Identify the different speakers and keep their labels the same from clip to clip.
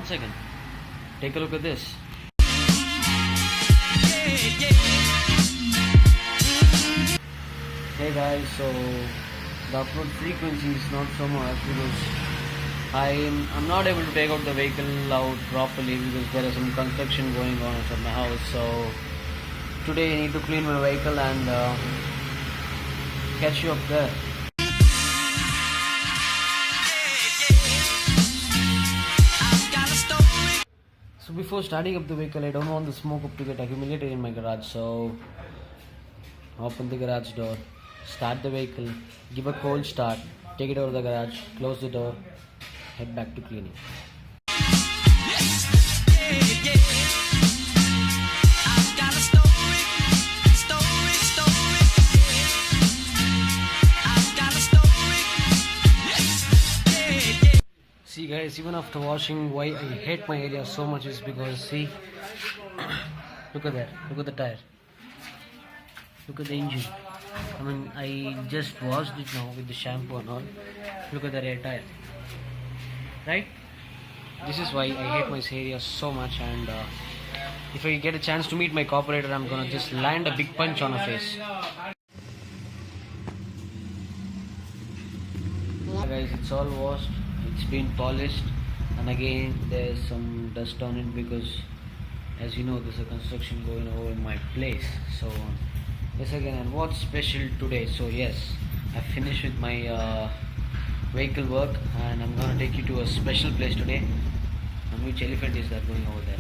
Speaker 1: second. Take a look at this. Hey guys, so the upload frequency is not so much because I'm not able to take out the vehicle out properly because there is some construction going on inside my house. So today I need to clean my vehicle and catch you up there. So before starting up the vehicle, I don't want the smoke up to get accumulated in my garage. So open the garage door, start the vehicle, give a cold start, take it out of the garage, close the door, head back to cleaning. See guys, even after washing, why I hate my area so much is because see, look at that, look at the tire, look at the engine. I mean, I just washed it now with the shampoo and all. Look at the red tire, right? This is why I hate my area so much, and if I get a chance to meet my cooperator, I'm gonna just land a big punch on her face. Guys, it's all washed, it's been polished, and again there's some dust on it because, as you know, there's a construction going over in my place. So yes, again, and what's special today? So yes, I finished with my vehicle work, and I'm gonna take you to a special place today. And which elephant is that going over there?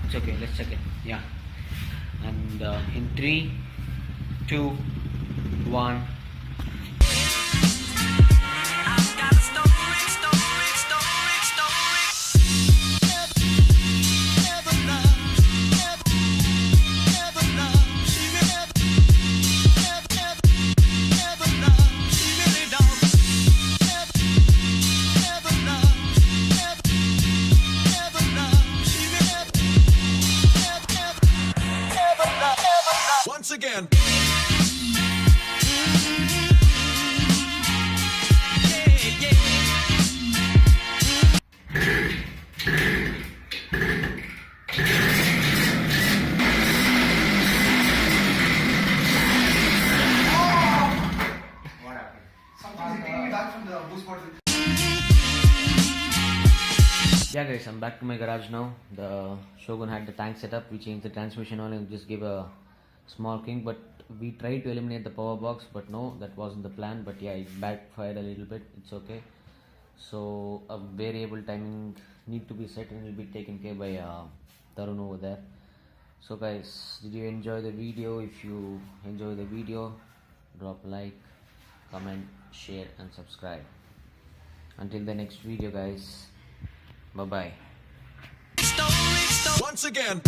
Speaker 1: It's okay, let's check it. Yeah, and in 3, 2, 1.
Speaker 2: Once again.
Speaker 1: Yeah guys, I'm back to my garage now. The Shogun had the tank set up. We changed the transmission on and just gave a small king, but we tried to eliminate the power box, but no, that wasn't the plan. But yeah, it backfired a little bit. It's okay. So a variable timing need to be set and will be taken care by Tarun over there. So guys, did you enjoy the video? If you enjoy the video, drop a like, comment, share and subscribe. Until the next video guys, bye bye.
Speaker 2: Once again.